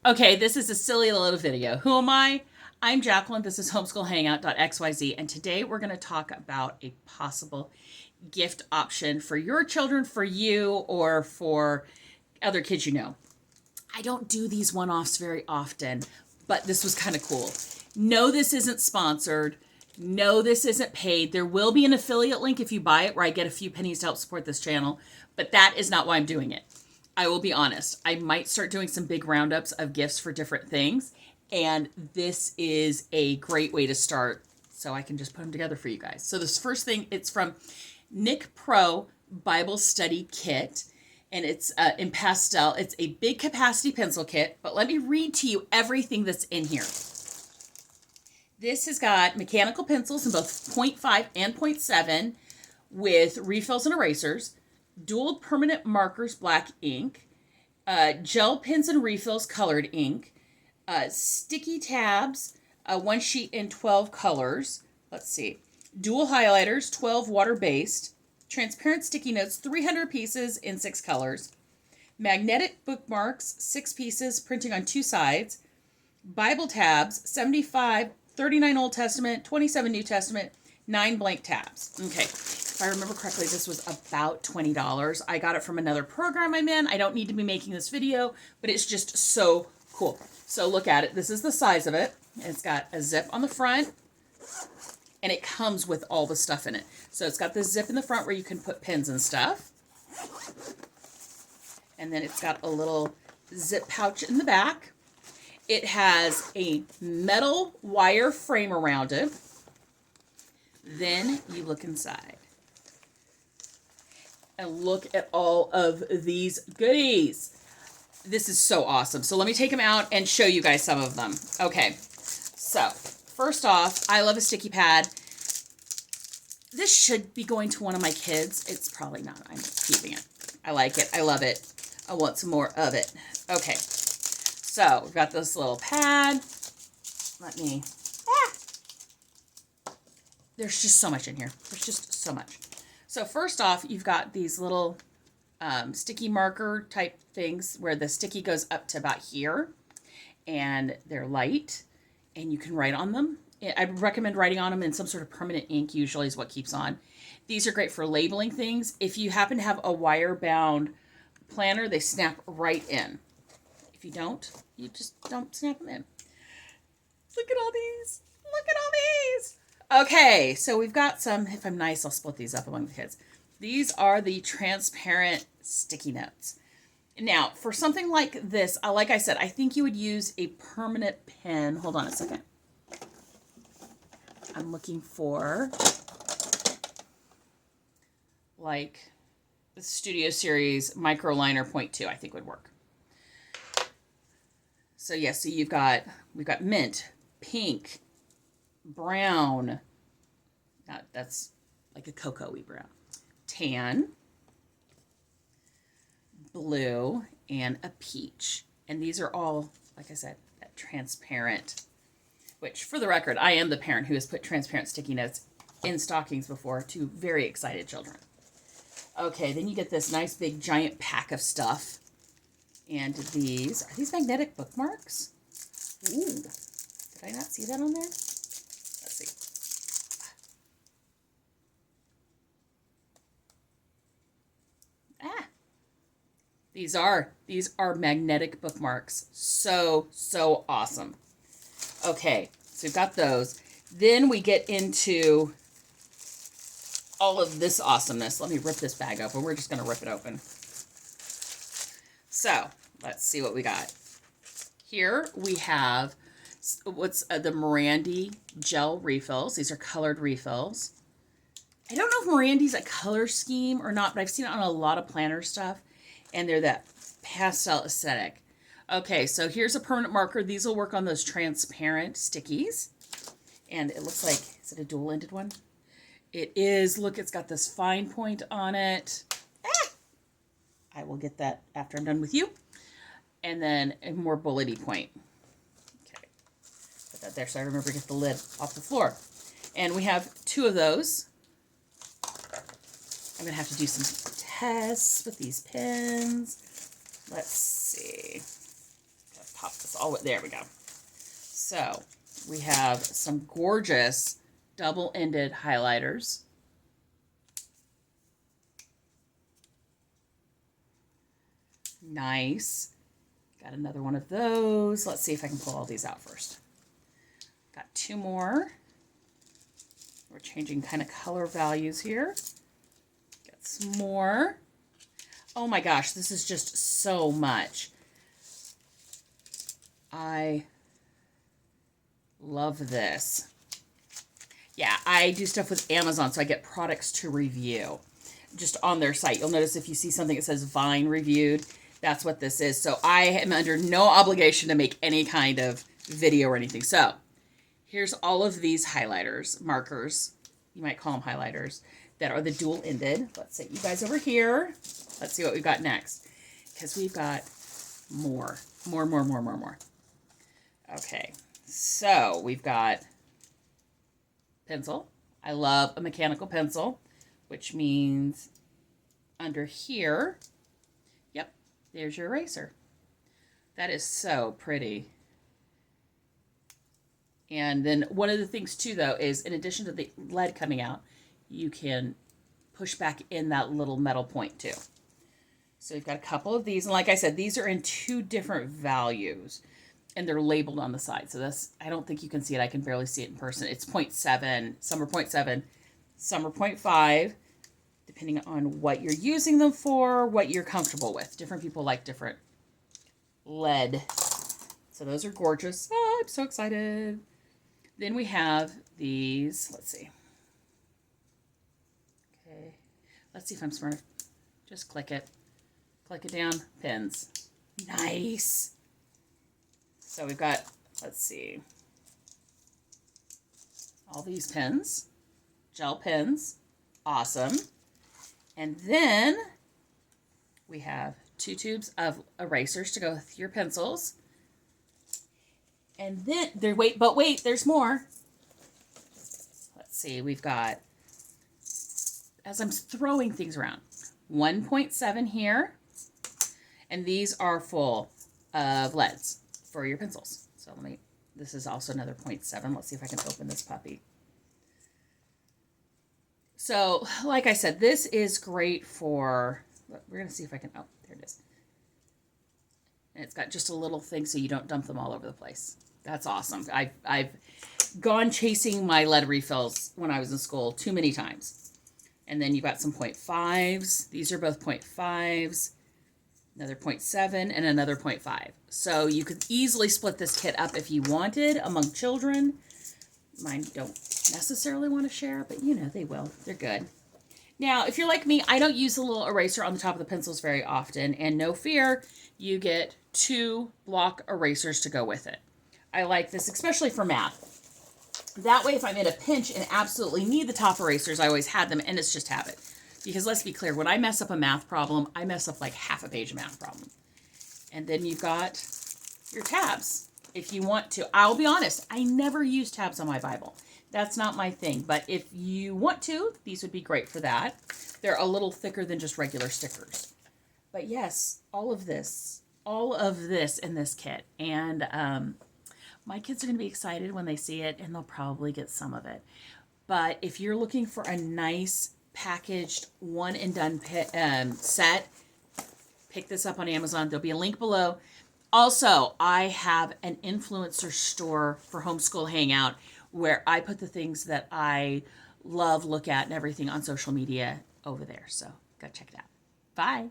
Okay, this is a silly little video. Who am I? I'm Jacqueline. This is Homeschool Hangout.xyz, and today we're going to talk about a possible gift option for your children, for you, or for other kids you know. I don't do these one-offs very often, but this was kind of cool. No, this isn't sponsored. No, this isn't paid. There will be an affiliate link if you buy it where I get a few pennies to help support this channel, but that is not why I'm doing it. I will be honest. I might start doing some big roundups of gifts for different things, and this is a great way to start so I can just put them together for you guys. So this first thing, it's from Nicpro Bible Study Kit, and it's in pastel. It's a big capacity pencil kit, but let me read to you everything that's in here. This has got mechanical pencils in both 0.5 and 0.7 with refills and erasers, dual permanent markers, black ink, gel pens and refills, colored ink, sticky tabs, one sheet in 12 colors. Let's see. Dual highlighters, 12 water-based, transparent sticky notes, 300 pieces in 6 colors, magnetic bookmarks, 6 pieces, printing on 2 sides, Bible tabs, 75, 39 Old Testament, 27 New Testament, 9 blank tabs. Okay. If I remember correctly, this was about $20. I got it from another program I'm in. I don't need to be making this video, but it's just so cool. So look at it. This is the size of it. It's got a zip on the front, and it comes with all the stuff in it. So it's got this zip in the front where you can put pins and stuff. And then it's got a little zip pouch in the back. It has a metal wire frame around it. Then you look inside. And look at all of these goodies. This is so awesome. So let me take them out and show you guys some of them. Okay, so first off, I love a sticky pad. This should be going to one of my kids. It's probably not. I'm keeping it. I like it. I love it. I want some more of it. Okay, so we've got this little pad. Let me... There's just so much in here. There's just so much. So first off, you've got these little sticky marker type things where the sticky goes up to about here, and they're light, and you can write on them. I'd recommend writing on them in some sort of permanent ink, usually is what keeps on. These are great for labeling things. If you happen to have a wire-bound planner, they snap right in. If you don't, you just don't snap them in. Look at all these. Look at all these. Okay, so we've got some, if I'm nice, I'll split these up among the kids. These are the transparent sticky notes. Now, for something like this, like I said, I think you would use a permanent pen. Hold on a second. I'm looking for, like, the Studio Series Micro Liner 0.2, I think would work. So, yeah, so we've got mint, pink, brown, that's like a cocoa-y brown, tan, blue, and a peach. And these are all, like I said, that transparent, which for the record, I am the parent who has put transparent sticky notes in stockings before to very excited children. Okay, then you get this nice big giant pack of stuff. And are these magnetic bookmarks? Ooh, did I not see that on there? Let's see. These are magnetic bookmarks. So awesome. Okay, so we've got those. Then we get into all of this awesomeness. Let me rip this bag open. We're just going to rip it open. So, let's see what we got. Here we have what's the Mirandy gel refills. These are colored refills. I don't know if Mirandy's a color scheme or not, but I've seen it on a lot of planner stuff, and they're that pastel aesthetic. Okay, so here's a permanent marker. These will work on those transparent stickies. And it looks like, is it a dual-ended one? It is. Look, it's got this fine point on it. I will get that after I'm done with you. And then a more bullety point. Okay, put that there so I remember to get the lid off the floor. And we have 2 of those. I'm going to have to do some tests with these pens. Let's see. Gotta pop this all, there we go. So we have some gorgeous double-ended highlighters. Nice. Got another one of those. Let's see if I can pull all these out first. Got two more. We're changing kind of color values here. Got some more. Oh my gosh, this is just so much. I love this. Yeah, I do stuff with Amazon, so I get products to review just on their site. You'll notice if you see something that says Vine reviewed, that's what this is. So I am under no obligation to make any kind of video or anything. So here's all of these highlighters, markers, you might call them highlighters, that are the dual-ended. Let's set you guys over here. Let's see what we've got next, because we've got more. Okay, so we've got pencil. I love a mechanical pencil, which means under here, yep, there's your eraser. That is so pretty. And then one of the things too, though, is in addition to the lead coming out, you can push back in that little metal point too. So we've got a couple of these. And like I said, these are in two different values and they're labeled on the side. So this, I don't think you can see it. I can barely see it in person. It's 0.7, some are 0.7, some are 0.5, depending on what you're using them for, what you're comfortable with. Different people like different lead. So those are gorgeous. Oh, I'm so excited. Then we have these, let's see. Okay, let's see if I'm smart enough. Just click it down, pins. Nice. So we've got, let's see, all these pins, gel pins, awesome. And then we have 2 tubes of erasers to go with your pencils. And then, wait, there's more. Let's see, we've got, as I'm throwing things around, 1.7 here. And these are full of leads for your pencils. So this is also another 0.7. Let's see if I can open this puppy. So, like I said, this is great for, we're going to see if I can, oh, there it is. And it's got just a little thing so you don't dump them all over the place. That's awesome. I've gone chasing my lead refills when I was in school too many times. And then you've got some 0.5s. These are both 0.5s. Another 0.7 and another 0.5. So you could easily split this kit up if you wanted among children. Mine don't necessarily want to share, but you know, they will. They're good. Now, if you're like me, I don't use the little eraser on the top of the pencils very often, and no fear, you get 2 block erasers to go with it. I like this, especially for math. That way, if I'm in a pinch and absolutely need the top erasers, I always had them, and it's just habit. Because let's be clear, when I mess up a math problem, I mess up like half a page of math problem. And then you've got your tabs. If you want to, I'll be honest, I never use tabs on my Bible. That's not my thing. But if you want to, these would be great for that. They're a little thicker than just regular stickers. But yes, all of this in this kit. And my kids are going to be excited when they see it, and they'll probably get some of it. But if you're looking for a nice packaged one and done set, pick this up on Amazon. There'll be a link below. Also, I have an influencer store for Homeschool Hangout where I put the things that I love, look at, and everything on social media over there. So go check it out. Bye.